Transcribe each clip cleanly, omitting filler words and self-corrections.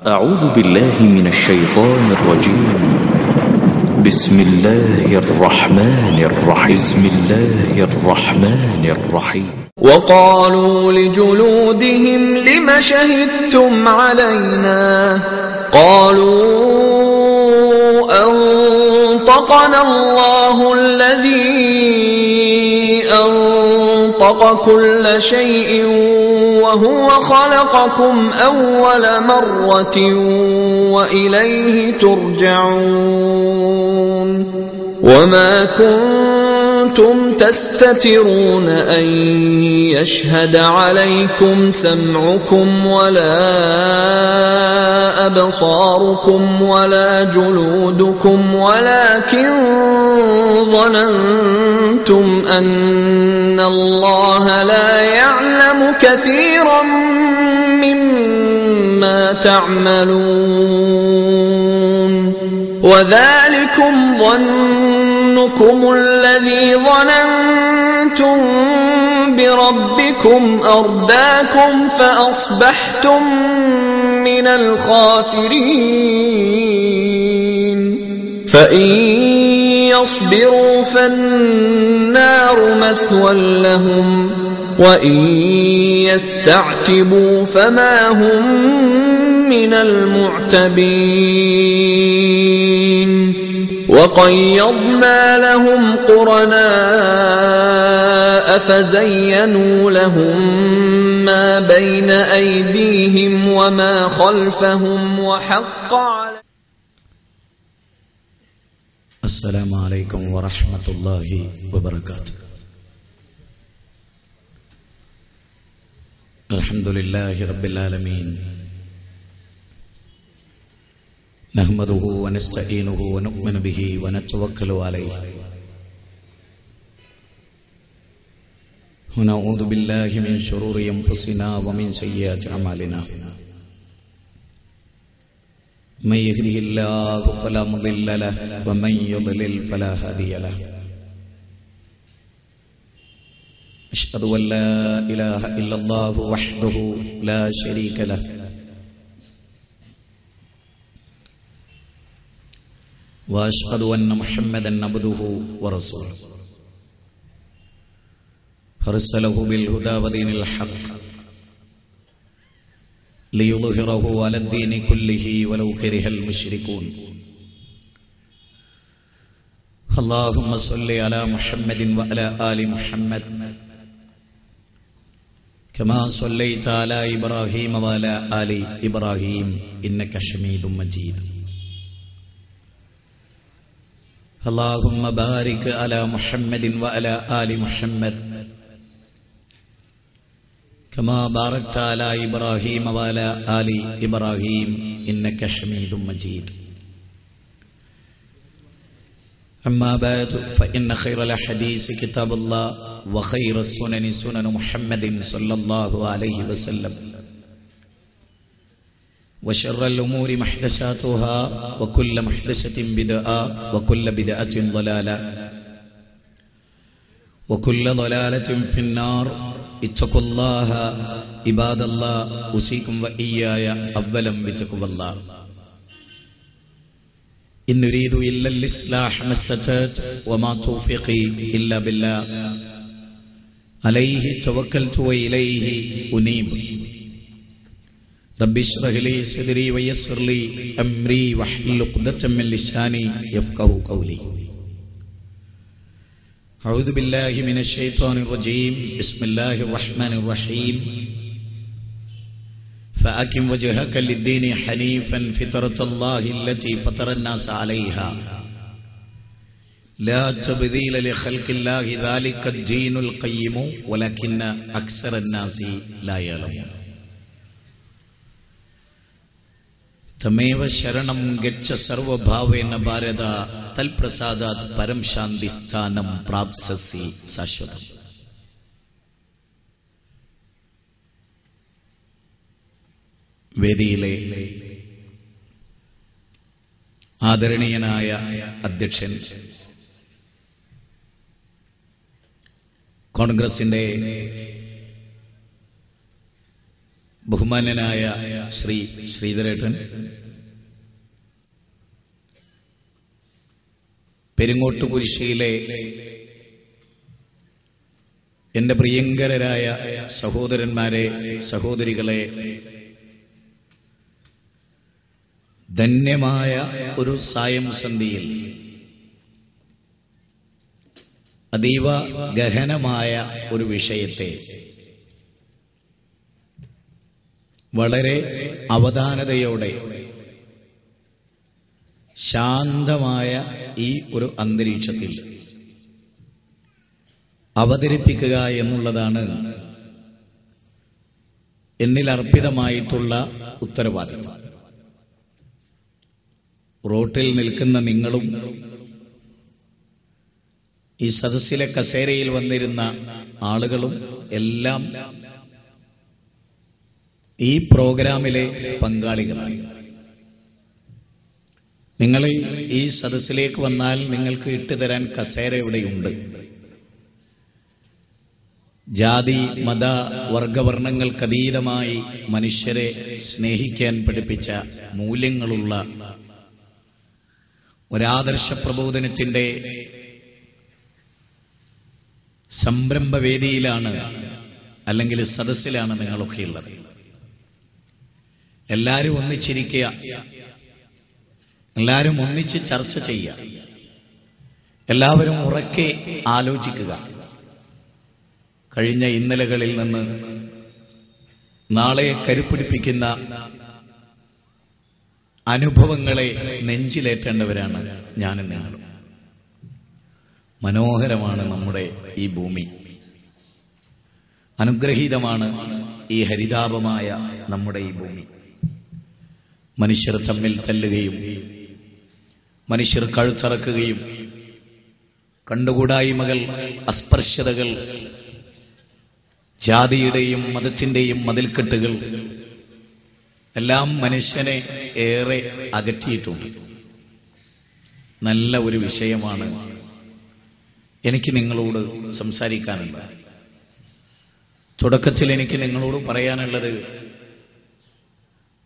أعوذ بالله من الشيطان الرجيم. بسم الله الرحمن الرحيم. وقالوا لجلودهم لم شهدتم علينا قالوا أنطقنا الله الذي أنطق كل شيء وهو خلقكم أول مرة وإليه ترجعون وما كنتم تستترون أن يشهد عليكم سمعكم ولا أبصاركم ولا جلودكم ولكن ظننتم أن الله لا يعلم كثيرا مما تعملون وذلكم ظنكم الذي ظننتم بربكم أرداكم فأصبحتم من الخاسرين فإن يصبروا فالنار مثوى لهم وإن يستعتبوا فما هم من المعتبين وقيضنا لهم قرناء فزينوا لهم ما بين أيديهم وما خلفهم وحق على السلام عليكم ورحمة الله وبركاته. الحمد لله رب العالمين نحمده ونستعينه ونؤمن به ونتوكل عليه ونعوذ بالله من شرور أنفسنا ومن سيئات أعمالنا من يهده الله فلا مضل له ومن يضلل فلا هادي له أشهد أن لا إله إلا الله وحده لا شريك له وأشهد أن محمدا عبده ورسوله أرسله بالهدى ودين الحق ليظهره على الدين كله ولو كره المشركون. اللهم صل على محمد وعلى آل محمد كما صليت على إبراهيم وعلى آل إبراهيم إنك حميد مجيد. اللهم بارك على محمد وعلى آل محمد كما باركت على إبراهيم وعلى آل إبراهيم إنك حميد مجيد. أما بعد فإن خير الحديث كتاب الله وخير السنن سنن محمد صلى الله عليه وسلم وشر الأمور محدثاتها وكل محدثة بدعة وكل بدعة ضلالة وكل ضلالة في النار. اتقوا الله عباد الله أوصيكم وإياي أولا بتقوى الله. إن نريد إلا الإصلاح ما استطعت وما توفيقي إلا بالله عليه توكلت وإليه أنيب. رب اشرح لي صدري ويسر لي أمري واحلل عقدة من لساني يفقهوا قولي. أعوذ بالله من الشيطان الرجيم. بسم الله الرحمن الرحيم. فأقم وجهك للدين حنيفا فطرة الله التي فطر الناس عليها لا تبديل لخلق الله ذلك الدين القيم ولكن أكثر الناس لا يعلمون. തമേവ ശരണം ഗച്ഛ സർവഭാവേന ഭാരത തൽപ്രസാദാത് പരം ശാന്തി സ്ഥാനം പ്രാപ്സ്യസി ശാശ്വതം. വേദിയിലെ ആദരണീയനായ അധ്യക്ഷൻ, കോൺഗ്രസിന്റെ ബഹുമാന്യനായ ശ്രീ ശ്രീധരേട്ടൻ, പെരിങ്ങോട്ടുകുരിശിയിലെ എന്റെ പ്രിയങ്കരരായ സഹോദരന്മാരെ, സഹോദരികളെ, ധന്യമായ ഒരു സായം സന്ധ്യയിൽ അതീവ ഗഹനമായ ഒരു വിഷയത്തെ വളരെ അവധാനതയോടെ ശാന്തമായ ഈ ഒരു അന്തരീക്ഷത്തിൽ അവതരിപ്പിക്കുക എന്നുള്ളതാണ് എന്നിൽ അർപ്പിതമായിട്ടുള്ള ഉത്തരവാദിത്വം. റോട്ടിൽ നിൽക്കുന്ന നിങ്ങളും ഈ സദസ്സിലെ കസേരയിൽ വന്നിരുന്ന ആളുകളും എല്ലാം ഈ പ്രോഗ്രാമിലെ പങ്കാളികളാണ്. നിങ്ങൾ ഈ സദസ്സിലേക്ക് വന്നാൽ നിങ്ങൾക്ക് ഇട്ടുതരാൻ കസേര ഇവിടെയുണ്ട്. ജാതി മത വർഗവർണ്ണങ്ങൾക്കതീതമായി മനുഷ്യരെ സ്നേഹിക്കാൻ പഠിപ്പിച്ച മൂല്യങ്ങളുള്ള ഒരാദർശ പ്രബോധനത്തിന്റെ സംരംഭവേദിയിലാണ്, അല്ലെങ്കിൽ സദസ്സിലാണ് നിങ്ങളൊക്കെ ഉള്ളത്. എല്ലാവരും ഒന്നിച്ചിരിക്കുക, എല്ലാവരും ഒന്നിച്ച് ചർച്ച ചെയ്യുക, എല്ലാവരും ഉറക്കെ ആലോചിക്കുക. കഴിഞ്ഞ ഇന്നലകളിൽ നിന്ന് നാളെ കരുപ്പിടിപ്പിക്കുന്ന അനുഭവങ്ങളെ നെഞ്ചിലേറ്റേണ്ടവരാണ് ഞാനും നിങ്ങളും. മനോഹരമാണ് നമ്മുടെ ഈ ഭൂമി, അനുഗ്രഹീതമാണ് ഈ ഹരിതാപമായ നമ്മുടെ ഈ ഭൂമി. മനുഷ്യർ തമ്മിൽ തല്ലുകയും മനുഷ്യർ കഴുത്തറക്കുകയും കണ്ടുകൂടായ്മകൾ, അസ്പർശ്യതകൾ, ജാതിയുടെയും മതത്തിന്റെയും മതിൽക്കെട്ടുകൾ എല്ലാം മനുഷ്യനെ ഏറെ അകറ്റിയിട്ടുണ്ട്. നല്ല ഒരു വിഷയമാണ് എനിക്ക് നിങ്ങളോട് സംസാരിക്കാനുള്ളത്. തുടക്കത്തിൽ എനിക്ക് നിങ്ങളോട് പറയാനുള്ളത്,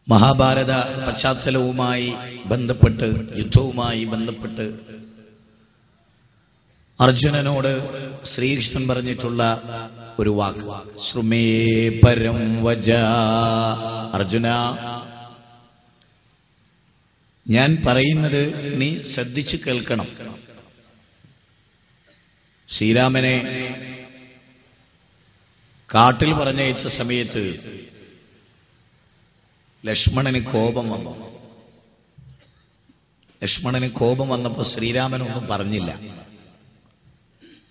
മഹാഭാരത പശ്ചാത്തലവുമായി ബന്ധപ്പെട്ട്, യുദ്ധവുമായി ബന്ധപ്പെട്ട് അർജുനനോട് ശ്രീകൃഷ്ണൻ പറഞ്ഞിട്ടുള്ള ഒരു വാക്ക്, ശ്രുമേ പരം വജ. അർജുന, ഞാൻ പറയുന്നത് നീ ശ്രദ്ധിച്ചു കേൾക്കണം. ശ്രീരാമനെ കാട്ടിൽ പറഞ്ഞയച്ച സമയത്ത് ലക്ഷ്മണന് കോപം വന്നു. ലക്ഷ്മണന് കോപം വന്നപ്പോൾ ശ്രീരാമനൊന്നും പറഞ്ഞില്ല.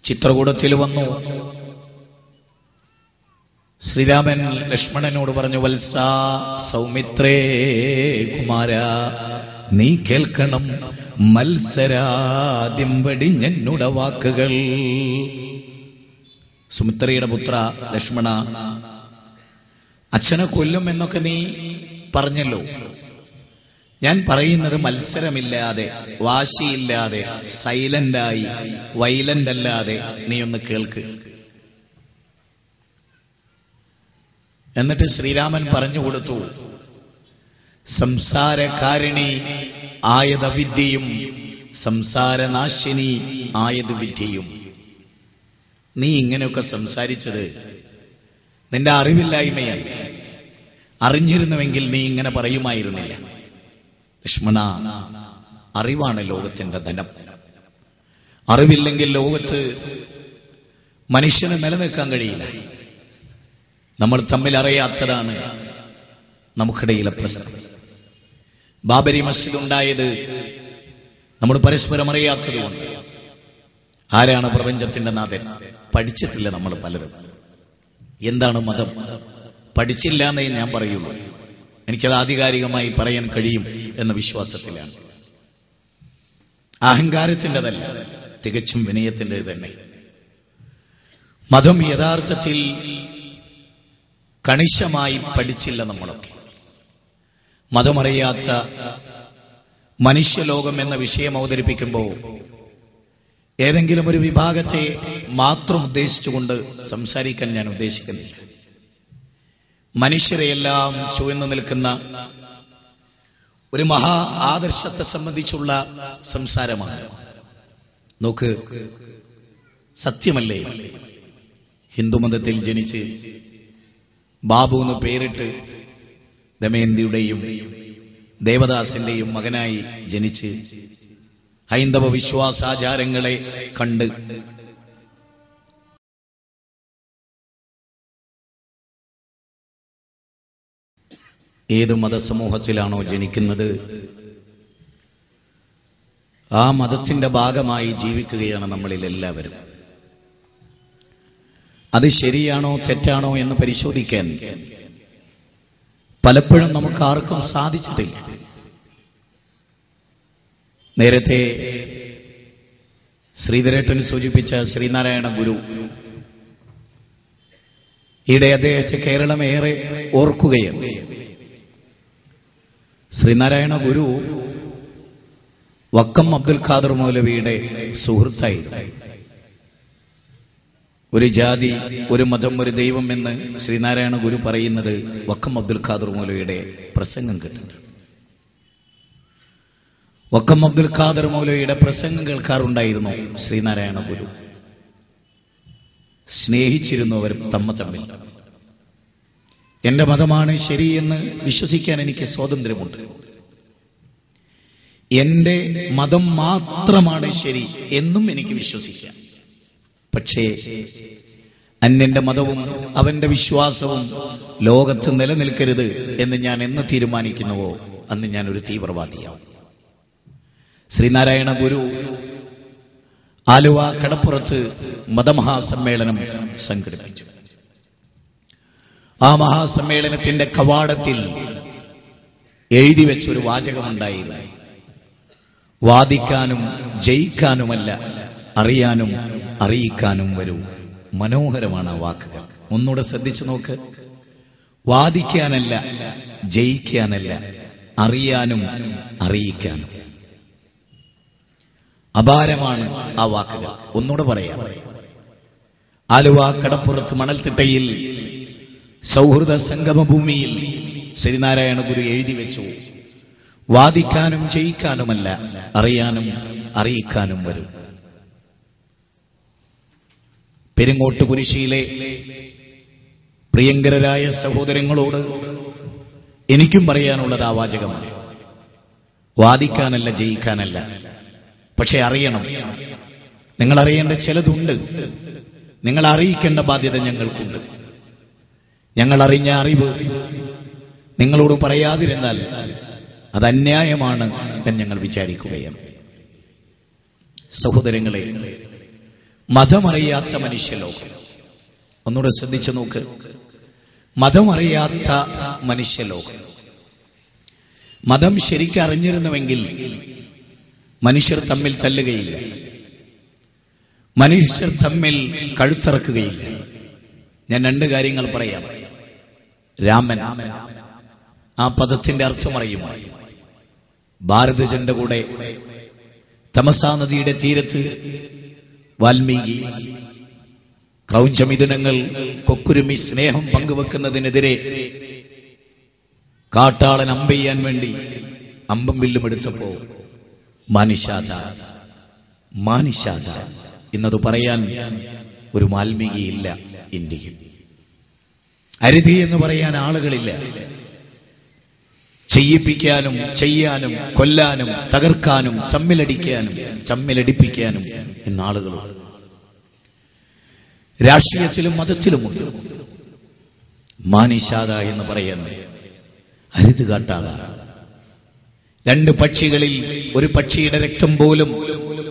ചിത്രകൂടത്തിൽ വന്നു. ശ്രീരാമൻ ലക്ഷ്മണനോട് പറഞ്ഞു, വത്സ സൗമിത്രേ കുമാര, നീ കേൾക്കണം മത്സരാദ്യം വെടിഞ്ഞെന്നുടെ വാക്കുകൾ. സുമിത്രയുടെ പുത്ര ലക്ഷ്മണ, അച്ഛനെ കൊല്ലും എന്നൊക്കെ നീ പറഞ്ഞല്ലോ. ഞാൻ പറയുന്നത് മത്സരമില്ലാതെ, വാശിയില്ലാതെ, സൈലന്റായി, വൈലന്റ് അല്ലാതെ നീ ഒന്ന് കേൾക്ക്. എന്നിട്ട് ശ്രീരാമൻ പറഞ്ഞു കൊടുത്തു, സംസാരകാരിണി ആയത് വിദ്യയും സംസാരനാശിനി ആയത് വിദ്യയും. നീ ഇങ്ങനെയൊക്കെ സംസാരിച്ചത് നിന്റെ അറിവില്ലായ്മയല്ല. അറിഞ്ഞിരുന്നുവെങ്കിൽ നീ ഇങ്ങനെ പറയുമായിരുന്നില്ല. ലക്ഷ്മണ, അറിവാണ് ലോകത്തിന്റെ ധനം. അറിവില്ലെങ്കിൽ ലോകത്ത് മനുഷ്യന് നിലനിൽക്കാൻ കഴിയില്ല. നമ്മൾ തമ്മിൽ അറിയാത്തതാണ് നമുക്കിടയിലെ പ്രശ്നം. ബാബരി മസ്ജിദ് ഉണ്ടായത് നമ്മൾ പരസ്പരം അറിയാത്തതുകൊണ്ട്. ആരാണ് പ്രപഞ്ചത്തിന്റെ നാഥൻ? പഠിച്ചിട്ടില്ല നമ്മൾ പലരും. എന്താണ് മതം? പഠിച്ചില്ല എന്നേ ഞാൻ പറയുള്ളൂ. എനിക്കത് ആധികാരികമായി പറയാൻ കഴിയും എന്ന വിശ്വാസത്തിലാണ്. അഹങ്കാരത്തിൻ്റെതല്ല, തികച്ചും വിനയത്തിൻ്റെത് തന്നെ. മതം യഥാർത്ഥത്തിൽ കണിശമായി പഠിച്ചില്ല നമ്മളൊക്കെ. മതമറിയാത്ത മനുഷ്യലോകം എന്ന വിഷയം അവതരിപ്പിക്കുമ്പോൾ ഏതെങ്കിലും ഒരു വിഭാഗത്തെ മാത്രം ഉദ്ദേശിച്ചുകൊണ്ട് സംസാരിക്കാൻ ഞാൻ ഉദ്ദേശിക്കുന്നില്ല. മനുഷ്യരെയെല്ലാം ചുവന്നു നിൽക്കുന്ന ഒരു മഹാ ആദർശത്തെ സംബന്ധിച്ചുള്ള സംസാരമാണ്. നോക്ക്, സത്യമല്ലേ, ഹിന്ദുമതത്തിൽ ജനിച്ച് ബാബു എന്ന് പേരിട്ട് ദമയന്തിയുടെയും ദേവദാസിന്റെയും മകനായി ജനിച്ച് ഹൈന്ദവ വിശ്വാസാചാരങ്ങളെ കണ്ട് ഏത് മതസമൂഹത്തിലാണോ ജനിക്കുന്നത് ആ മതത്തിന്റെ ഭാഗമായി ജീവിക്കുകയാണ് നമ്മളിൽ എല്ലാവരും. അത് ശരിയാണോ തെറ്റാണോ എന്ന് പരിശോധിക്കാൻ പലപ്പോഴും നമുക്ക് ആർക്കും സാധിച്ചിട്ടില്ല. നേരത്തെ ശ്രീധരേട്ടൻ സൂചിപ്പിച്ച ശ്രീനാരായണ ഗുരു, ഈയിടെ അദ്ദേഹത്തെ കേരളം ഏറെ ഓർക്കുകയാണ്. ശ്രീനാരായണ ഗുരു വക്കം അബ്ദുൽ ഖാദർ മൗലവിയുടെ സുഹൃത്തായിരുന്നു. ഒരു ജാതി, ഒരു മതം, ഒരു ദൈവം എന്ന് ശ്രീനാരായണ ഗുരു പറയുന്നത് വക്കം അബ്ദുൽ ഖാദർ മൗലവിയുടെ പ്രസംഗം കേട്ടിട്ടുണ്ട്. വക്കം അബ്ദുൽ ഖാദർ മൗലവിയുടെ പ്രസംഗം കേൾക്കാറുണ്ടായിരുന്നു ശ്രീനാരായണ ഗുരു. സ്നേഹിച്ചിരുന്നു അവർ തമ്മിൽ. എന്റെ മതമാണ് ശരിയെന്ന് വിശ്വസിക്കാൻ എനിക്ക് സ്വാതന്ത്ര്യമുണ്ട്, എന്റെ മതം മാത്രമാണ് ശരി എന്നും എനിക്ക് വിശ്വസിക്കാം. പക്ഷേ അന്യന്റെ മതവും അവന്റെ വിശ്വാസവും ലോകത്ത് നിലനിൽക്കരുത് എന്ന് ഞാൻ എന്ന് തീരുമാനിക്കുന്നുവോ അന്ന് ഞാൻ ഒരു തീവ്രവാദിയാവും. ശ്രീനാരായണ ഗുരു ആലുവ കടപ്പുറത്ത് മതമഹാസമ്മേളനം സംഘടിപ്പിച്ചു. ആ മഹാസമ്മേളനത്തിന്റെ കവാടത്തിൽ എഴുതി വെച്ചൊരു വാചകമുണ്ടായിരുന്നു: വാദിക്കാനും ജയിക്കാനുമല്ല, അറിയാനും അറിയിക്കാനും വരൂ. മനോഹരമാണ് ആ വാക്കുകൾ. ഒന്നുകൂടെ ശ്രദ്ധിച്ചു നോക്ക്. വാദിക്കാനല്ല, ജയിക്കാനല്ല, അറിയാനും അറിയിക്കാനും. അപാരമാണ് ആ വാക്കുകൾ. ഒന്നുകൂടെ പറയാം. ആലുവ കടപ്പുറത്ത് മണൽത്തിട്ടയിൽ സൗഹൃദ സംഗമഭൂമിയിൽ ശ്രീനാരായണ ഗുരു എഴുതി വെച്ചു: വാദിക്കാനും ജയിക്കാനുമല്ല, അറിയാനും അറിയിക്കാനും വരും. പെരിങ്ങോട്ട് കുരിശിയിലെ പ്രിയങ്കരായ സഹോദരങ്ങളോട് എനിക്കും പറയാനുള്ളത് ആ വാചകമാണ്. വാദിക്കാനല്ല, ജയിക്കാനല്ല, പക്ഷെ അറിയണം. നിങ്ങൾ അറിയേണ്ട ചിലതുണ്ട്. നിങ്ങൾ അറിയിക്കേണ്ട ബാധ്യത ഞങ്ങൾക്കുണ്ട്. ഞങ്ങൾ അറിഞ്ഞ അറിവ് നിങ്ങളോട് പറയാതിരുന്നാൽ അത് അന്യായമാണ് എന്ന് ഞങ്ങൾ വിചാരിക്കുകയാണ്. സഹോദരങ്ങളെ, മതമറിയാത്ത മനുഷ്യലോകം. ഒന്നുകൂടെ ശ്രദ്ധിച്ചു നോക്ക്. മതമറിയാത്ത മനുഷ്യലോകം. മതം ശരിക്കറിഞ്ഞിരുന്നുവെങ്കിൽ മനുഷ്യർ തമ്മിൽ തല്ലുകയില്ല, മനുഷ്യർ തമ്മിൽ കഴുത്തിറക്കുകയില്ല. ഞാൻ രണ്ട് കാര്യങ്ങൾ പറയാം. രാമൻ, ആ പദത്തിന്റെ അർത്ഥം അറിയുമോ? ഭാരതജന്റെ കൂടെ തമസാ നദിയുടെ തീരത്ത് വാൽമീകി ക്രൗഞ്ചമിഥുനങ്ങൾ കൊക്കുരുമി സ്നേഹം പങ്കുവെക്കുന്നതിനെതിരെ കാട്ടാളൻ അമ്പെയ്യാൻ വേണ്ടി അമ്പും വില്ലും എടുത്തപ്പോ മാനിഷാദ എന്നത് പറയാൻ ഒരു വാൽമീകി ഇല്ല ഇന്ത്യയിൽ. അരുതി എന്ന് പറയാൻ ആളുകളില്ല. ചെയ്യിപ്പിക്കാനും ചെയ്യാനും കൊല്ലാനും തകർക്കാനും തമ്മിലടിപ്പിക്കാനും എന്ന ആളുകളുണ്ട്. രാഷ്ട്രീയത്തിലും മതത്തിലുമുണ്ട്. മാനിഷാദ എന്ന് പറയുന്നത് അരുത് കാട്ടാളാണ്. രണ്ട് പക്ഷികളിൽ ഒരു പക്ഷിയുടെ രക്തം പോലും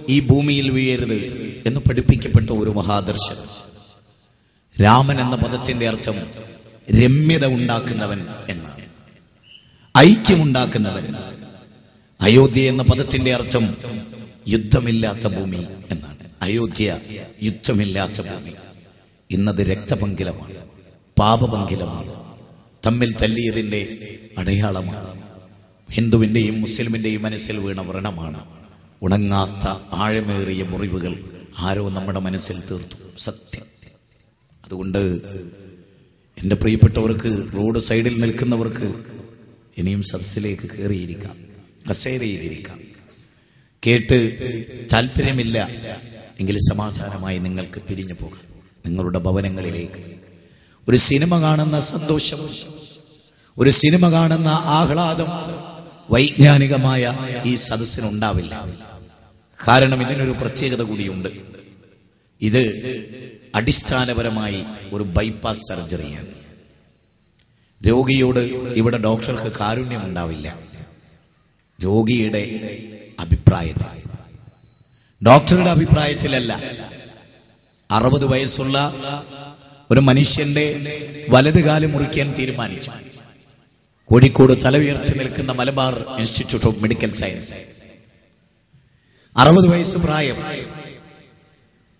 ഈ ഭൂമിയിൽ വീഴരുത് എന്ന് പഠിപ്പിക്കപ്പെട്ട ഒരു മഹാദർശനം. രാമൻ എന്ന പദത്തിന്റെ അർത്ഥം രമ്യത ഉണ്ടാക്കുന്നവൻ എന്നാണ്, ഐക്യമുണ്ടാക്കുന്നവൻ. അയോധ്യ എന്ന പദത്തിന്റെ അർത്ഥം യുദ്ധമില്ലാത്ത ഭൂമി എന്നാണ്. അയോധ്യ യുദ്ധമില്ലാത്ത ഭൂമി. ഇന്നത് രക്തപങ്കിലമാണ്, പാപപങ്കിലമാണ്, തമ്മിൽ തല്ലിയതിന്റെ അടയാളമാണ്. ഹിന്ദുവിന്റെയും മുസ്ലിമിന്റെയും മനസ്സിൽ വീണ വ്രണമാണ്. ഉണങ്ങാത്ത ആഴമേറിയ മുറിവുകൾ ആരോ നമ്മുടെ മനസ്സിൽ തീർത്തു. സത്യം. അതുകൊണ്ട് എൻ്റെ പ്രിയപ്പെട്ടവർക്ക്, റോഡ് സൈഡിൽ നിൽക്കുന്നവർക്ക് ഇനിയും സദസ്സിലേക്ക് കയറിയിരിക്കാം, കസേരയിലിരിക്കാം. കേട്ട് താല്പര്യമില്ല എങ്കിൽ സമാധാനമായി നിങ്ങൾക്ക് പിരിഞ്ഞു പോകാം നിങ്ങളുടെ ഭവനങ്ങളിലേക്ക്. ഒരു സിനിമ കാണുന്ന സന്തോഷം, ഒരു സിനിമ കാണുന്ന ആഹ്ലാദം വൈജ്ഞാനികമായ ഈ സദസ്സിനുണ്ടാവില്ല. കാരണം ഇതിനൊരു പ്രത്യേകത കൂടിയുണ്ട്. ഇത് അടിസ്ഥാനപരമായി ഒരു ബൈപ്പാസ് സർജറിയാണ്. രോഗിയോട് ഇവിടെ ഡോക്ടർക്ക് കാരുണ്യമുണ്ടാവില്ല. രോഗിയുടെ അഭിപ്രായത്തിൽ, ഡോക്ടറുടെ അഭിപ്രായത്തിലല്ല. 60 വയസ്സുള്ള ഒരു മനുഷ്യന്റെ വലത് കാല് മുറിക്കാൻ തീരുമാനിച്ചു. കോഴിക്കോട് തല ഉയർത്തി നിൽക്കുന്ന Malabar institute of medical science. 60 വയസ്സ് പ്രായം,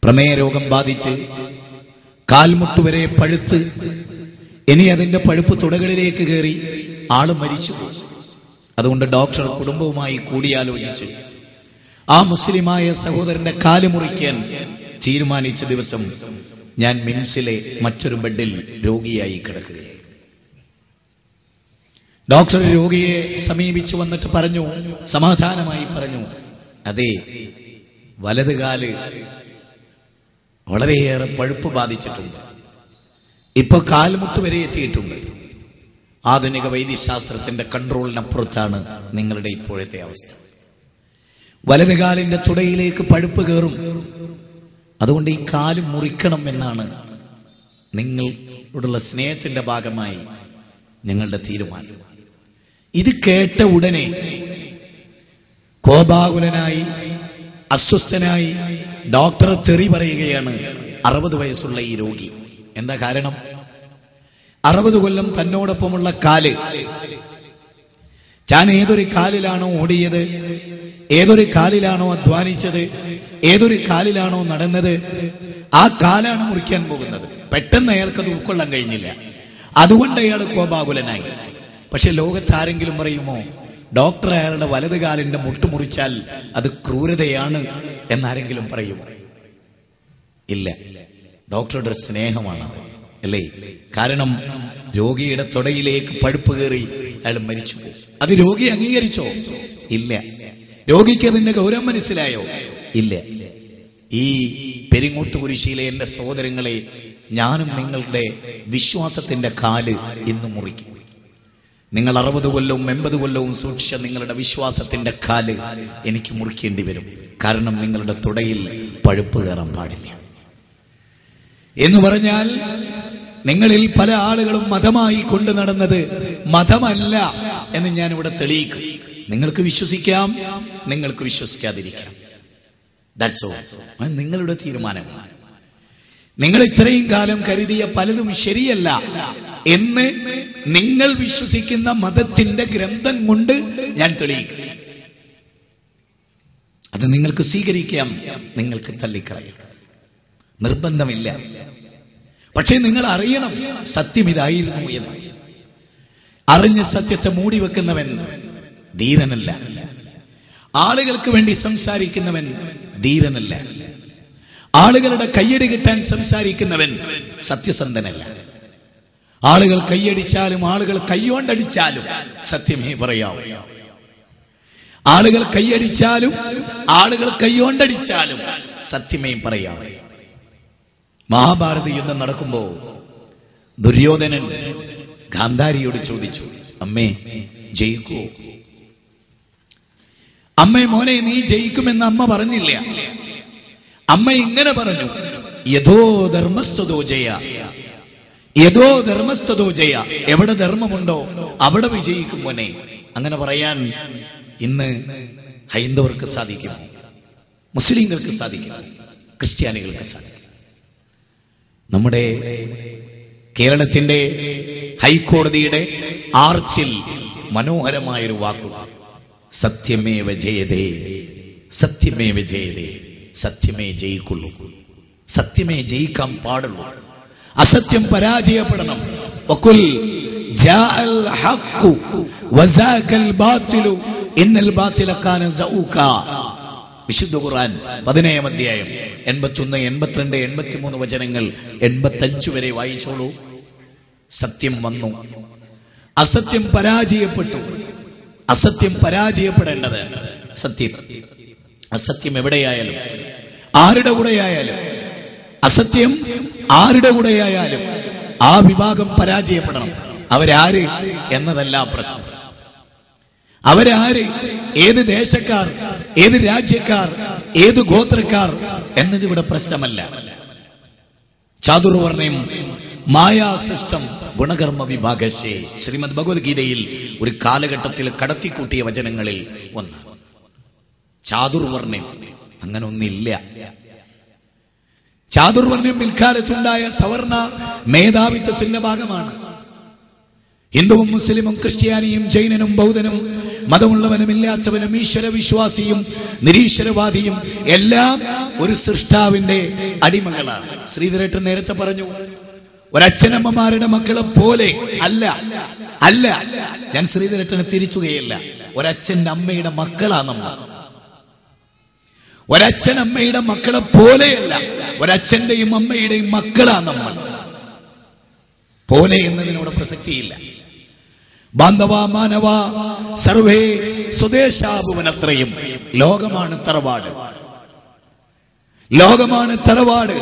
പ്രമേയ രോഗം ബാധിച്ച് കാൽമുട്ടുവരെ പഴുത്ത്, ഇനി അതിന്റെ പഴുപ്പ് തുടകളിലേക്ക് കയറി ആള് മരിച്ചുപോയി. അതുകൊണ്ട് ഡോക്ടർ കുടുംബവുമായി കൂടിയാലോചിച്ച് ആ മുസ്ലിമായ സഹോദരന്റെ കാല് മുറിക്കാൻ തീരുമാനിച്ച ദിവസം ഞാൻ മിംസിലെ മറ്റൊരു ബെഡിൽ രോഗിയായി കിടക്കുകയായി. ഡോക്ടർ രോഗിയെ സമീപിച്ചു വന്നിട്ട് പറഞ്ഞു, സമാധാനമായി പറഞ്ഞു, അതെ, വലത് കാല് വളരെയേറെ പഴുപ്പ് ബാധിച്ചിട്ടുണ്ട്. ഇപ്പൊ കാൽമുട്ട് വരെ എത്തിയിട്ടുണ്ട്. ആധുനിക വൈദ്യശാസ്ത്രത്തിന്റെ കൺട്രോളിനപ്പുറത്താണ് നിങ്ങളുടെ ഇപ്പോഴത്തെ അവസ്ഥ. വലത് കാലിന്റെ തുടയിലേക്ക് പഴുപ്പ് കയറും. അതുകൊണ്ട് ഈ കാല് മുറിക്കണം എന്നാണ് നിങ്ങളോടുള്ള സ്നേഹത്തിന്റെ ഭാഗമായി ഞങ്ങളുടെ തീരുമാനം. ഇത് കേട്ട ഉടനെ കോപാകുലനായി, അസ്വസ്ഥനായി ഡോക്ടറെ തെറി പറയുകയാണ് 60 വയസ്സുള്ള ഈ രോഗി. എന്താ കാരണം? 60 കൊല്ലം തന്നോടൊപ്പമുള്ള കാല്, ഞാൻ ഏതൊരു കാലിലാണോ ഓടിയത്, ഏതൊരു കാലിലാണോ അധ്വാനിച്ചത്, ഏതൊരു കാലിലാണോ നടന്നത്, ആ കാലാണ് മുറിക്കാൻ പോകുന്നത്. പെട്ടെന്ന് അയാൾക്കത് ഉൾക്കൊള്ളാൻ കഴിഞ്ഞില്ല. അതുകൊണ്ട് അയാൾ കോപാകുലനായി. പക്ഷെ ലോകത്താരെങ്കിലും പറയുമോ ഡോക്ടർ അയാളുടെ വലത് കാലിന്റെ മുട്ടുമുറിച്ചാൽ അത് ക്രൂരതയാണ് എന്നാരെങ്കിലും പറയുമോ? ഇല്ല. ഡോക്ടറുടെ സ്നേഹമാണത്, അല്ലേ? കാരണം രോഗിയുടെ തുടയിലേക്ക് പഴുപ്പ് കയറി അയാൾ മരിച്ചു. അത് രോഗി അംഗീകരിച്ചോ? ഇല്ല. രോഗിക്ക് അതിന്റെ ഗൗരവം മനസ്സിലായോ? ഇല്ല. ഈ പെരിങ്ങോട്ടുകുരിശിയിലെ എന്റെ സഹോദരങ്ങളെ, ഞാനും നിങ്ങളുടെ വിശ്വാസത്തിന്റെ കാല് ഇന്ന് മുറിക്കും. നിങ്ങൾ 60 കൊല്ലവും 80 കൊല്ലവും സൂക്ഷിച്ച നിങ്ങളുടെ വിശ്വാസത്തിന്റെ കാല് എനിക്ക് മുറിക്കേണ്ടി വരും. കാരണം നിങ്ങളുടെ തുടയിൽ പഴുപ്പ് കയറാൻ പാടില്ല. എന്ന് പറഞ്ഞാൽ നിങ്ങളിൽ പല ആളുകളും മതമായി കൊണ്ടു നടന്നത് മതമല്ല എന്ന് ഞാൻ ഇവിടെ തെളിയിക്കും. നിങ്ങൾക്ക് വിശ്വസിക്കാം, നിങ്ങൾക്ക് വിശ്വസിക്കാതിരിക്കാം. That's all. അത് നിങ്ങളുടെ തീരുമാനമാണ്. നിങ്ങൾ ഇത്രയും കാലം കരുതിയ പലതും ശരിയല്ല എന്ന് നിങ്ങൾ വിശ്വസിക്കുന്ന മതത്തിന്റെ ഗ്രന്ഥം കൊണ്ട് ഞാൻ തെളിയിക്കും. അത് നിങ്ങൾക്ക് സ്വീകരിക്കാം, നിങ്ങൾക്ക് തള്ളിക്കളയാം, നിർബന്ധമില്ല. പക്ഷേ നിങ്ങൾ അറിയണം സത്യം ഇതായിരുന്നു എന്ന്. അറിഞ്ഞ് സത്യത്തെ മൂടി വെക്കുന്നവൻ ധീരനല്ല. ആളുകൾക്ക് വേണ്ടി സംസാരിക്കുന്നവൻ ധീരനല്ല. ആളുകളുടെ കയ്യടി കിട്ടാൻ സംസാരിക്കുന്നവൻ സത്യസന്ധനല്ല. ആളുകൾ കയ്യടിച്ചാലും ആളുകൾ കൈകൊണ്ടടിച്ചാലും സത്യമേ പറയാവൂ. ആളുകൾ കൈയടിച്ചാലും ആളുകൾ കൈകൊണ്ടടിച്ചാലും സത്യമേ പറയാവൂ. മഹാഭാരത യുദ്ധം നടക്കുമ്പോ ദുര്യോധനൻ ഗാന്ധാരിയോട് ചോദിച്ചു, അമ്മേ ജയിക്കോ? അമ്മേ മോനെ നീ ജയിക്കുമെന്ന് അമ്മ പറഞ്ഞില്ല. അമ്മ ഇങ്ങനെ പറഞ്ഞു, യഥോ ധർമ്മസ്തോ ജയ, യഥോ ധർമ്മസ്തോ ജയ. എവിടെ ധർമ്മമുണ്ടോ അവിടെ വിജയിക്കും മോനെ. അങ്ങനെ പറയാൻ ഇന്ന് ഹൈന്ദവർക്ക് സാധിക്കും, മുസ്ലിങ്ങൾക്ക് സാധിക്കും, ക്രിസ്ത്യാനികൾക്ക് സാധിക്കും. നമ്മുടെ കേരളത്തിന്റെ ഹൈക്കോടതിയുടെ ആർച്ചിൽ മനോഹരമായൊരു വാക്കുണ്ട്, സത്യമേവ ജയതേ, സത്യമേവ ജയതേ. സത്യമേ ജയിക്കുള്ളൂ, സത്യമേ ജയിക്കാൻ പാടുള്ളൂ. അസത്യം പരാജയപ്പെടണം. വഖുൽ ജാഅൽ ഹഖ്ഖു വസാഖൽ ബാത്തിലു ഇന്നൽ ബാത്തില കാന സഊക. വിശുദ്ധ ഖുർആൻ 17-ാം അധ്യായം 81, 82, 83 വചനങ്ങൾ 85 വരെ വായിച്ചോളൂ. സത്യം വന്നു, അസത്യം പരാജയപ്പെട്ടു. അസത്യം പരാജയപ്പെടേണ്ടത് സത്യം. അസത്യം എവിടെയായാലും, ആരുടെ കൂടെയായാലും, അസത്യം ആരുടെ കൂടെയായാലും ആ വിഭാഗം പരാജയപ്പെടണം. അവരാര് എന്നതല്ല പ്രശ്നം. അവരാര്, ഏത് ദേശക്കാർ, ഏത് രാജ്യക്കാർ, ഏത് ഗോത്രക്കാർ എന്നതിവിടെ പ്രശ്നമല്ല. ചാതുർവർണ്ണയം മായാസൃഷ്ടം ഗുണകർമ്മ വിഭാഗശേ ശ്രീമദ് ഭഗവത്ഗീതയിൽ ഒരു കാലഘട്ടത്തിൽ കടത്തിക്കൂട്ടിയ വചനങ്ങളിൽ ഒന്ന്. ചാതുർവർണ്ണയം അങ്ങനെ ഒന്നില്ല. ചാതുർവർണ്ണയം പിൽക്കാലത്തുണ്ടായ സവർണ മേധാവിത്വത്തിന്റെ ഭാഗമാണ്. ഹിന്ദുവും മുസ്ലിമും ക്രിസ്ത്യാനിയും ജൈനനും ബൗദ്ധനും മതമുള്ളവനും ഇല്ലാത്തവനും ഈശ്വര വിശ്വാസിയും നിരീശ്വരവാദിയും എല്ലാം ഒരു സൃഷ്ടാവിന്റെ അടിമകളാണ്. ശ്രീധരേട്ടൻ നേരത്തെ പറഞ്ഞു, ഒരച്ഛനമ്മമാരുടെ മക്കളെ പോലെ അല്ല. അല്ല, ഞാൻ ശ്രീധരേട്ടനെ തിരിച്ചുകയല്ല. ഒരച്ഛന്റെ അമ്മയുടെ മക്കളാണ് നമ്മൾ. ഒരച്ഛനമ്മയുടെ മക്കളെ പോലെയല്ല, ഒരച്ഛന്റെയും അമ്മയുടെയും മക്കളാണ് നമ്മൾ. പോലെ എന്നതിനോട് പ്രസക്തിയില്ല. ബാന്ധവ മാനവ സർവേ സ്വദേശാഭുവനത്രയും. ലോകമാണ് തറവാട്, ലോകമാണ് തറവാട്.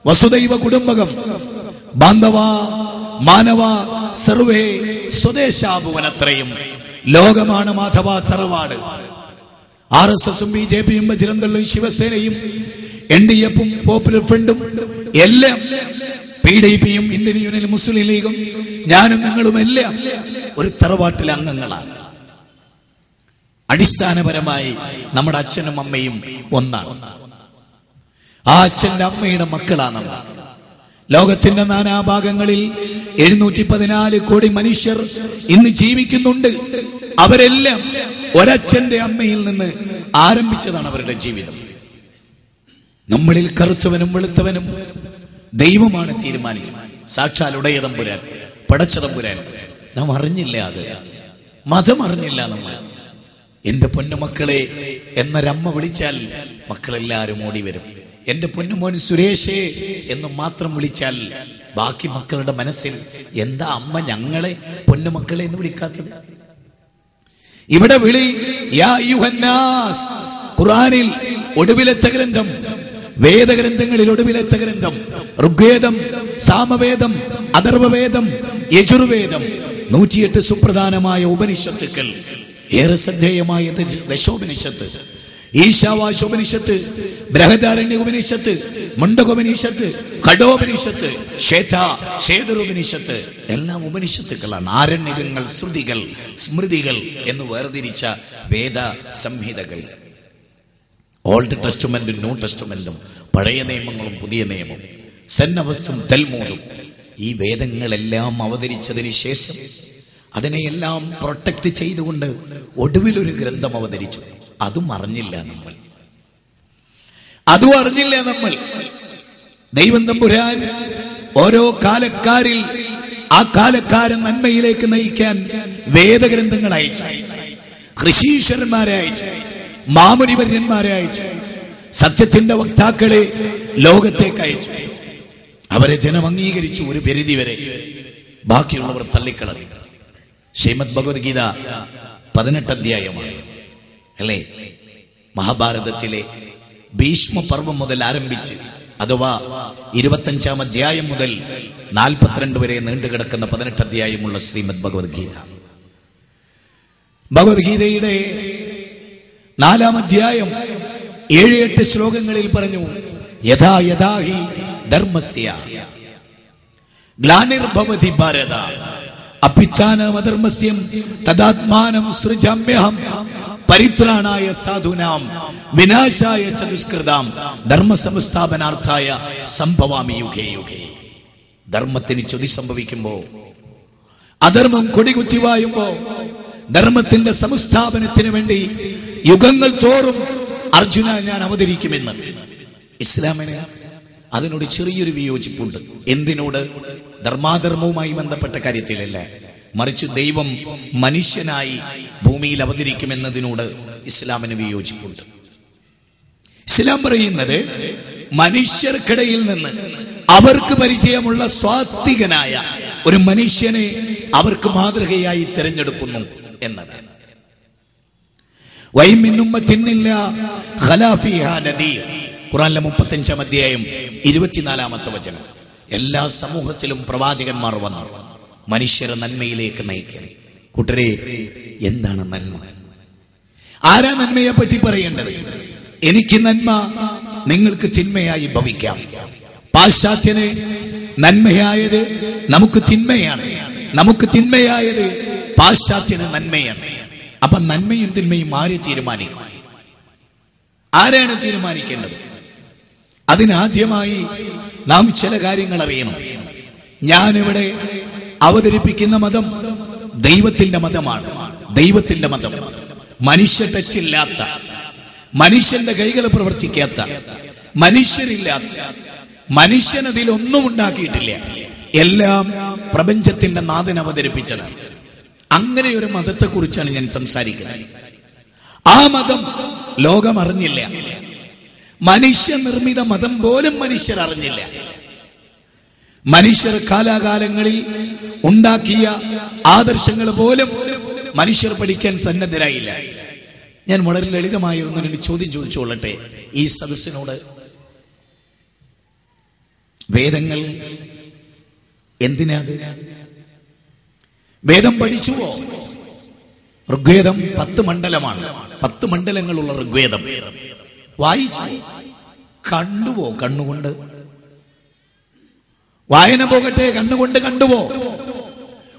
വസുദൈവ കുടുംബകം. ബാന്ധവ മാനവ സർവേ സ്വദേശാഭുവനത്രയും. ലോകമാണ് മാധവ തറവാട്. RSSും BJPയും ബജ്രംദളും ശിവസേനയും NDFും പോപ്പുലർ ഫ്രണ്ടും എല്ലാം, PDPയും ഇന്ത്യൻ യൂണിയൻ മുസ്ലിം ലീഗും ഞാനും നിങ്ങളും എല്ലാം ഒരു തറവാട്ടിലെ അംഗങ്ങളാണ്. അടിസ്ഥാനപരമായി നമ്മുടെ അച്ഛനും അമ്മയും ഒന്നാണ്. ആ അച്ഛന്റെ അമ്മയുടെ മക്കളാണ് നമ്മൾ. ലോകത്തിന്റെ നാനാഭാഗങ്ങളിൽ 714 കോടി മനുഷ്യർ ഇന്ന് ജീവിക്കുന്നുണ്ട്. അവരെല്ലാം ഒരച്ഛന്റെ അമ്മയിൽ നിന്ന് ആരംഭിച്ചതാണ് അവരുടെ ജീവിതം. നമ്മളിൽ കറുത്തവനും വെളുത്തവനും ദൈവമാണ് തീരുമാനിച്ചത്. സാക്ഷാൽ ഉടയ തമ്പുരാൻ, പടച്ച തമ്പുരാൻ. നാം അറിഞ്ഞില്ല, അത് മതം അറിഞ്ഞില്ല നമ്മൾ. എന്റെ പൊന്നുമക്കളെ എന്നൊരമ്മ വിളിച്ചാൽ മക്കളെല്ലാവരും ഓടി വരും. എന്റെ പൊന്നുമോൻ സുരേഷേ എന്ന് മാത്രം വിളിച്ചാൽ ബാക്കി മക്കളുടെ മനസ്സിൽ എന്താ അമ്മ ഞങ്ങളെ പൊന്നുമക്കളെ എന്ന് വിളിക്കാത്തത്? ഇവിടെ വിളി യാ അയ്യുഹന്നാസ്. ഖുർആനിൽ ഒടുവിലത്തെ ഗ്രന്ഥം, വേദഗ്രന്ഥങ്ങളിൽ ഒടുവിലത്തെ ഗ്രന്ഥം ഋഗ്വേദം, സാമവേദം, അഥർവവേദം, യജുർവേദം, 108 സുപ്രധാനമായ ഉപനിഷത്തുക്കൾ. ഏറെ ശ്രദ്ധേയമായ ദശോപനിഷത്ത്, ഈശാവാശോപനിഷത്ത്, ബൃഹദാരണ്യ ഉപനിഷത്ത്, മുണ്ടകോപനിഷത്ത്, ഖഡോപനിഷത്ത്, ശേതരോപനിഷത്ത് എല്ലാം ഉപനിഷത്തുക്കളാണ്. ആരണ്യകങ്ങൾ, ശ്രുതികൾ, സ്മൃതികൾ എന്ന് വേർതിരിച്ച വേദ സംഹിതകൾ. ഓൾഡ് ടെസ്റ്റ്മെന്റും ന്യൂ ടെസ്റ്റ്മെന്റും, പഴയ നിയമങ്ങളും പുതിയ നിയമവും, സെന്നവസ്തും തൽമൂദും, ഈ വേദങ്ങളെല്ലാം അവതരിച്ചതിന് ശേഷം അതിനെയെല്ലാം പ്രൊട്ടക്ട് ചെയ്തുകൊണ്ട് ഒടുവിലൊരു ഗ്രന്ഥം അവതരിച്ചു. അതും അറിഞ്ഞില്ല നമ്മൾ. ദൈവം തമ്പുരാൻ ഓരോ കാലക്കാരിൽ ആ കാലക്കാരൻ നന്മയിലേക്ക് നയിക്കാൻ വേദഗ്രന്ഥങ്ങൾ അയച്ചു, ഋഷീശ്വരന്മാരെ അയച്ചു, മാമുനിവര്യന്മാരെ അയച്ചു, സത്യത്തിന്റെ വക്താക്കളെ ലോകത്തേക്ക് അയച്ചു. അവരെ ജനം അംഗീകരിച്ചു ഒരു പരിധി വരെ, ബാക്കിയുള്ളവർ തള്ളിക്കളഞ്ഞു. ശ്രീമദ് ഭഗവത്ഗീത 18 അധ്യായമാണ് അല്ലേ? മഹാഭാരതത്തിലെ ഭീഷ്മപർവം മുതൽ ആരംഭിച്ച് അഥവാ 25-ാം അധ്യായം മുതൽ 42 വരെ നീണ്ടുകിടക്കുന്ന 18 അധ്യായമുള്ള ശ്രീമദ് ഭഗവത്ഗീത. ഭഗവത്ഗീതയുടെ 4-ാം അധ്യായം 7-8 ശ്ലോകങ്ങളിൽ പറഞ്ഞു, യഥാ യഥാ ഹി ധർമ്മസ്യ ഗ്ലാനിർഭവതി ഭാരത അപിച്ഛാനമധർമ്മസ്യം തദാത്മാനം സൃജാമ്യഹം പരിത്രാണായ സാധൂനാം വിനാശായ ച ദുഷ്കൃതാം ധർമ്മസംസ്ഥാപനാർത്ഥായ സംഭവാമി യുഗേ യുഗേ. ധർമ്മത്തിന് ചൊതി സംഭവിക്കുമ്പോ, അധർമ്മം കൊടികുത്തിവായുമ്പോ, ധർമ്മത്തിന്റെ സംസ്ഥാപനത്തിന് വേണ്ടി യുഗങ്ങൾ തോറും അർജുന ഞാൻ അവതരിക്കുമെന്ന്. ഇസ്ലാമിന് അതിനോട് ചെറിയൊരു വിയോജിപ്പുണ്ട്. എന്തിനോട്? ധർമാധർമ്മവുമായി ബന്ധപ്പെട്ട കാര്യത്തിലല്ല, മറിച്ച് ദൈവം മനുഷ്യനായി ഭൂമിയിൽ അവതരിക്കുമെന്നതിനോട് ഇസ്ലാമിന് വിയോജിപ്പുണ്ട്. ഇസ്ലാം പറയുന്നത് മനുഷ്യർക്കിടയിൽ നിന്ന് അവർക്ക് പരിചയമുള്ള സ്വാത്വികനായ ഒരു മനുഷ്യനെ അവർക്ക് മാതൃകയായി തിരഞ്ഞെടുക്കുന്നു എന്നതാണ്. ഖുർആനിലെ 35-ാം അധ്യായം 24-ാമത്തെ വചനം. എല്ലാ സമൂഹത്തിലും പ്രവാചകന്മാർ വന്നു മനുഷ്യരെ നന്മയിലേക്ക് നയിക്കാൻ. കൂട്ടരെ, എന്താണ് നന്മ? ആരാ നന്മയെ പറ്റി പറയേണ്ടത്? എനിക്ക് നന്മ, നിങ്ങൾക്ക് തിന്മയായി ഭവിക്കാം. പാശ്ചാത്യന് നന്മയായത് നമുക്ക് തിന്മയാണ്, നമുക്ക് തിന്മയായത് പാശ്ചാത്യന് നന്മയാണ്. അപ്പൊ നന്മയും തിന്മയും ആര് തീരുമാനിക്കും? ആരാണ് തീരുമാനിക്കേണ്ടത്? അതിനാദ്യമായി നാം ചില കാര്യങ്ങൾ അറിയണം. ഞാനിവിടെ അവതരിപ്പിക്കുന്ന മതം ദൈവത്തിന്റെ മതമാണ്. ദൈവത്തിന്റെ മതം മനുഷ്യ ടച്ചില്ലാത്ത, മനുഷ്യന്റെ കൈകൾ പ്രവർത്തിക്കാത്ത, മനുഷ്യരില്ലാത്ത, മനുഷ്യനതിലൊന്നും ഉണ്ടാക്കിയിട്ടില്ല, എല്ലാം പ്രപഞ്ചത്തിന്റെ നാഥൻ അവതരിപ്പിച്ചതാണ്. അങ്ങനെ ഒരു മതത്തെ കുറിച്ചാണ് ഞാൻ സംസാരിക്കുന്നത്. ആ മതം ലോകം അറിഞ്ഞില്ല. മനുഷ്യനിർമ്മിത മതം പോലും മനുഷ്യർ അറിഞ്ഞില്ല. മനുഷ്യർ കാലാകാലങ്ങളിൽ ഉണ്ടാക്കിയ ആദർശങ്ങൾ പോലും മനുഷ്യർ പഠിക്കാൻ സന്നദ്ധരായില്ല. ഞാൻ വളരെ ലളിതമായിരുന്നൊരു ചോദ്യം ചോദിച്ചുകൊള്ളട്ടെ ഈ സദസ്സിനോട്. വേദങ്ങൾ എന്തിനാ? വേദം പഠിച്ചുവോ? ഋഗ്വേദം 10 മണ്ഡലമാണ്. 10 മണ്ഡലങ്ങളുള്ള ഋഗ്വേദം വായിച്ചു കണ്ടുവോ? കണ്ണുകൊണ്ട് വായന പോകട്ടെ, കണ്ണുകൊണ്ട് കണ്ടുവോ?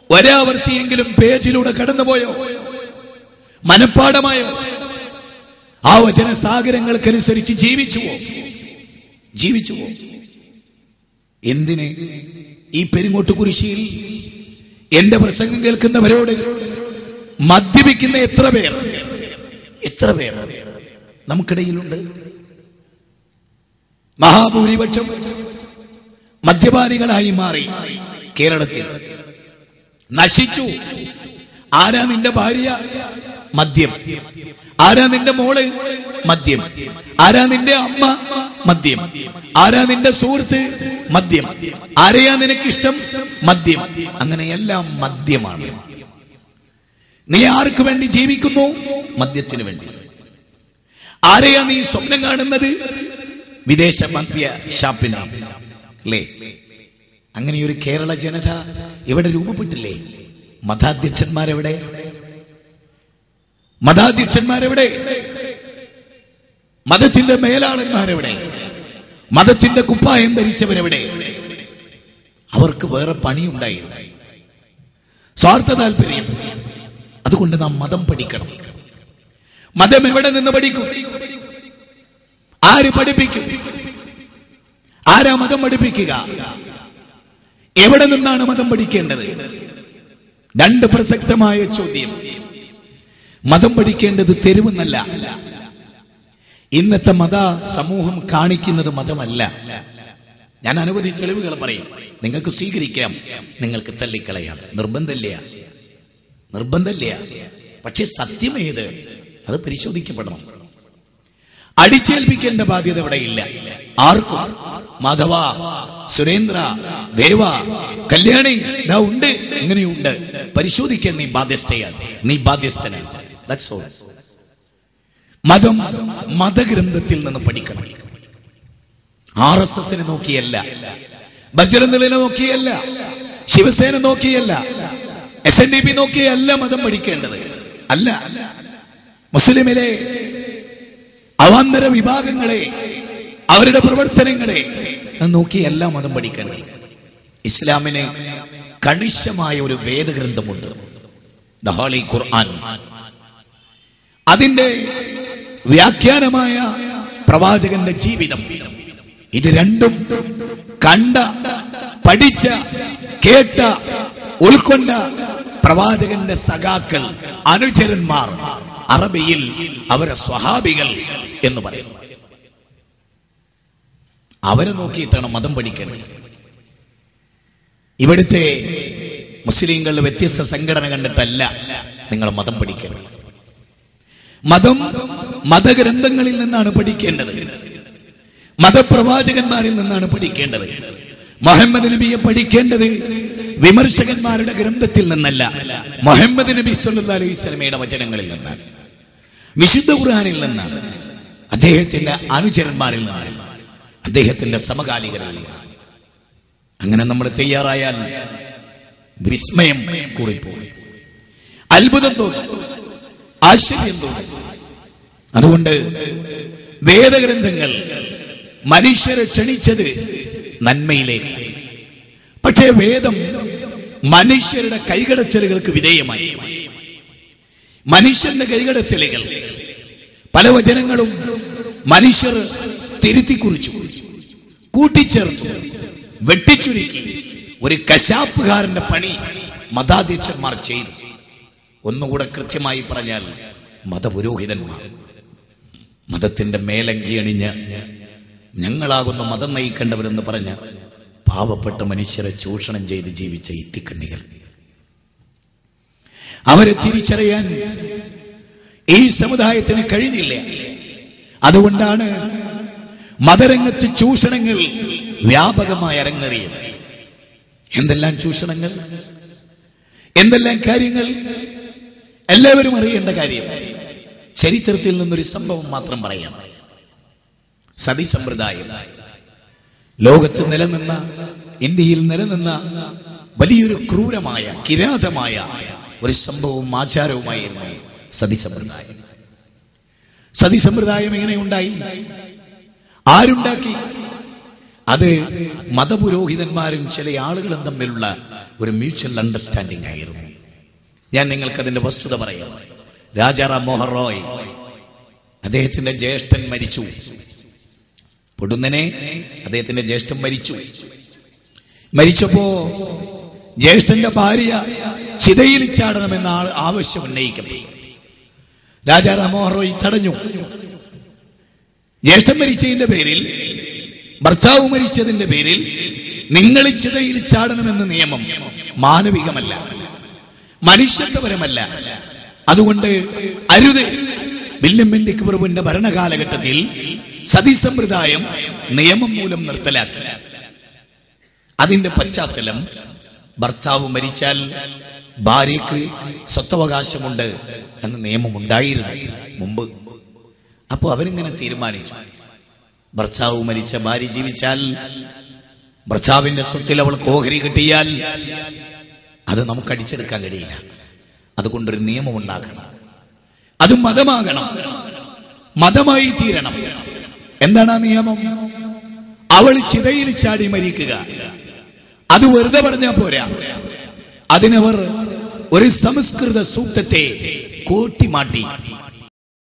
ഒരാവർത്തിയെങ്കിലും പേജിലൂടെ കടന്നുപോയോ? മനഃപ്പാടമായോ? ആ വചനസാഗരങ്ങൾക്കനുസരിച്ച് ജീവിച്ചുവോ? ജീവിച്ചുവോ? എന്തിന് ഈ പെരിങ്ങോട്ട് കുരിശിയിൽ എന്റെ പ്രസംഗം കേൾക്കുന്നവരോട് മദ്യപിക്കുന്ന എത്ര പേർ നമുക്കിടയിലുണ്ട്? മഹാഭൂരിപക്ഷം മദ്യപാനികളായി മാറി കേരളത്തിൽ. നശിച്ചു. ആരാ നിന്റെ ഭാര്യ? മദ്യം. ആരാ നിന്റെ മോള്? മദ്യം. ആരാ നിന്റെ അമ്മ? മദ്യം. ആരാ നിന്റെ സുഹൃത്ത്? മദ്യം. ആരെയാ നിനക്കിഷ്ടം? മദ്യം. അങ്ങനെയെല്ലാം മദ്യമാണ്. നീ ആർക്ക് വേണ്ടി ജീവിക്കുന്നു? മദ്യത്തിന് വേണ്ടി. ആരെയാ നീ സ്വപ്നം കാണുന്നത്? വിദേശ മദ്യ ഷാപ്പിന് അല്ലേ? അങ്ങനെ ഒരു കേരള ജനത ഇവിടെ രൂപപ്പെട്ടില്ലേ? മതാധ്യക്ഷന്മാരെവിടെ? മതാധ്യക്ഷന്മാരെവിടെ? മതത്തിന്റെ മേലാളന്മാരെവിടെ? മതത്തിന്റെ കുപ്പായം ധരിച്ചവരെവിടെ? അവർക്ക് വേറെ പണിയുണ്ടായിരുന്നു, സ്വാർത്ഥ താല്പര്യം. അതുകൊണ്ട് നാം മതം പഠിക്കണം. മതം എവിടെ നിന്ന് പഠിക്കും? ആര് പഠിപ്പിക്കും? ആരാ മതം പഠിപ്പിക്കുക? എവിടെ നിന്നാണ് മതം പഠിക്കേണ്ടത്? 2 പ്രസക്തമായ ചോദ്യം. മതം പഠിക്കേണ്ടത് തെരുവെന്നല്ല. ഇന്നത്തെ മത സമൂഹം കാണിക്കുന്നത് മതമല്ല. ഞാൻ അനവധി തെളിവുകൾ പറയും. നിങ്ങൾക്ക് സ്വീകരിക്കാം, നിങ്ങൾക്ക് തള്ളിക്കളയാം. നിർബന്ധമില്ല. പക്ഷെ സത്യമേത്? അത് പരിശോധിക്കപ്പെടണം. അടിച്ചേൽപ്പിക്കേണ്ട ബാധ്യത ഇവിടെ ഇല്ല ആർക്കും. മാധവ, സുരേന്ദ്ര, ദേവ, കല്യാണി ഇതാ ഉണ്ട്, ഇങ്ങനെയുണ്ട്, പരിശോധിക്കാൻ നീ ബാധ്യസ്ഥയാണ്, നീ ബാധ്യസ്ഥനാണ്. That's all. മതം മതഗ്രന്ഥത്തിൽ നിന്ന് പഠിക്കണം. RSS നോക്കിയല്ല, ബജ്രംദളിനെ നോക്കിയല്ല, ശിവസേന നോക്കിയല്ല, SNDP നോക്കിയല്ല മതം പഠിക്കേണ്ടത്. അല്ല, മുസ്ലിമിലെ അവാന്തര വിഭാഗങ്ങളെ, അവരുടെ പ്രവർത്തനങ്ങളെ നോക്കിയല്ല മതം പഠിക്കേണ്ടത്. ഇസ്ലാമിന് കണിശമായ ഒരു വേദഗ്രന്ഥമുണ്ട്, ദ ഹോളി ഖുർആൻ. അതിന്റെ വ്യാഖ്യാനമായ പ്രവാചകന്റെ ജീവിതം. ഇത് രണ്ടും കണ്ട, പഠിച്ച, കേട്ട, ഉൾക്കൊണ്ട പ്രവാചകന്റെ സഖാക്കൾ, അനുചരന്മാർ, അറബിയിൽ അവരെ സ്വഹാബികൾ എന്ന് പറയുന്നു. അവരെ നോക്കിയിട്ടാണ് മതം പഠിക്കേണ്ടത്. ഇവിടുത്തെ മുസ്ലിങ്ങളുടെ വ്യത്യസ്ത സംഘടന കണ്ടിട്ടല്ല നിങ്ങൾ മതം പഠിക്കേണ്ടത്. മതം മതഗ്രന്ഥങ്ങളിൽ നിന്നാണ് പഠിക്കേണ്ടത്, മതപ്രവാചകന്മാരിൽ നിന്നാണ് പഠിക്കേണ്ടത്. മുഹമ്മദ് നബിയെ പഠിക്കേണ്ടത് വിമർശകന്മാരുടെ ഗ്രന്ഥത്തിൽ നിന്നല്ല, മുഹമ്മദ് നബി സല്ലല്ലാഹു അലൈഹി വസല്ലമയുടെ വചനങ്ങളിൽ നിന്നാണ്, വിശുദ്ധ ഖുർആനിൽ നിന്നാണ്, അദ്ദേഹത്തിന്റെ അനുചരന്മാരിൽ നിന്നാണ്, അദ്ദേഹത്തിന്റെ സമകാലികരിൽ നിന്നാണ്. അങ്ങനെ നമ്മൾ തയ്യാറായാൽ വിസ്മയം കൂറിപ്പോയി, അത്ഭുതം തോന്നും, ആശ്ചര്യം തോന്നും. അതുകൊണ്ട് വേദഗ്രന്ഥങ്ങൾ മനുഷ്യരെ ക്ഷണിച്ചത് നന്മയിലേക്ക്. പക്ഷേ വേദം മനുഷ്യരുടെ കൈകടത്തലുകൾക്ക് വിധേയമായി. മനുഷ്യന്റെ കൈകടത്തലുകൾ പല വചനങ്ങളും മനുഷ്യർ തിരുത്തി കുറിച്ചു, കൂട്ടിച്ചേർത്തു, വെട്ടിച്ചുരുക്കി. ഒരു കശാപ്പുകാരന്റെ പണി മതാധ്യക്ഷന്മാർ ചെയ്തു. ഒന്നുകൂടെ കൃത്യമായി പറഞ്ഞാൽ മതപുരോഹിതന്മാർ മതത്തിന്റെ മേലങ്കി അണിഞ്ഞ് ഞങ്ങളാകുന്ന മതം നയിക്കേണ്ടവരെന്ന് പറഞ്ഞ് പാവപ്പെട്ട മനുഷ്യരെ ചൂഷണം ചെയ്ത് ജീവിച്ച ഇത്തിക്കണ്ണികൾ. അവരെ തിരിച്ചറിയാൻ ഈ സമുദായത്തിന് കഴിഞ്ഞില്ല. അതുകൊണ്ടാണ് മതരംഗത്ത് ചൂഷണങ്ങൾ വ്യാപകമായി അരങ്ങേറിയത്. എന്തെല്ലാം ചൂഷണങ്ങൾ, എന്തെല്ലാം കാര്യങ്ങൾ എല്ലാവരും അറിയേണ്ട കാര്യം. ചരിത്രത്തിൽ നിന്നൊരു സംഭവം മാത്രം പറയാം. സതി സമ്പ്രദായം ലോകത്ത് നിലനിന്ന, ഇന്ത്യയിൽ നിലനിന്ന വലിയൊരു ക്രൂരമായ, കിരാതമായ ഒരു സംഭവവും ആചാരവുമായിരുന്നു സതി സമ്പ്രദായം. സതി സമ്പ്രദായം എങ്ങനെ ഉണ്ടായി, ആരുണ്ടാക്കി? അത് മതപുരോഹിതന്മാരും ചില ആളുകളും തമ്മിലുള്ള ഒരു മ്യൂച്വൽ അണ്ടർസ്റ്റാൻഡിംഗ് ആയിരുന്നു. ഞാൻ നിങ്ങൾക്ക് അതിന്റെ വസ്തുത പറയാം. രാജാറാം മോഹൻ റോയ്, അദ്ദേഹത്തിന്റെ ജ്യേഷ്ഠൻ മരിച്ചു. പൊടുന്നനെ അദ്ദേഹത്തിന്റെ ജ്യേഷ്ഠൻ മരിച്ചപ്പോ ജ്യേഷ്ഠന്റെ ഭാര്യ ചിതയിൽ ചാടണമെന്ന ആവശ്യം ഉന്നയിക്കപ്പെട്ടു. രാജാറാം മോഹൻ റോയ് തടഞ്ഞു. ജ്യേഷ്ഠൻ മരിച്ചതിന്റെ പേരിൽ, ഭർത്താവ് മരിച്ചതിന്റെ പേരിൽ നിങ്ങൾ ചിതയിൽ ചാടണമെന്ന നിയമം മാനവികമല്ല, മനുഷ്യത്വപരമല്ല. അതുകൊണ്ട് അരുത്. വില്യം ബെന്റിക് പ്രഭുവിന്റെ ഭരണകാലഘട്ടത്തിൽ സതി സമ്പ്രദായം നിയമം മൂലം നിർത്തലാക്കി. അതിന്റെ പശ്ചാത്തലം, ഭർത്താവ് മരിച്ചാൽ ഭാര്യയ്ക്ക് സ്വത്തവകാശമുണ്ട് എന്ന നിയമമുണ്ടായിരുന്നു മുമ്പ്. അപ്പൊ അവരിങ്ങനെ തീരുമാനിച്ചു, ഭർത്താവ് മരിച്ച ഭാര്യ ജീവിച്ചാൽ ഭർത്താവിന്റെ സ്വത്തിൽ അവൾക്ക് ഓഹരി കിട്ടിയാൽ അത് നമുക്ക് അടിച്ചെടുക്കാൻ കഴിയില്ല. അതുകൊണ്ടൊരു നിയമം ഉണ്ടാക്കണം. അത് മതമാകണം, മതമായി തീരണം. എന്താണ് ആ നിയമം? അവൾ ചിതയിൽ ചാടി മരിക്കുക. അത് വെറുതെ പറഞ്ഞാൽ പോരാ. അതിനവർ ഒരു സംസ്കൃത സൂക്തത്തെ കോട്ടിമാട്ടി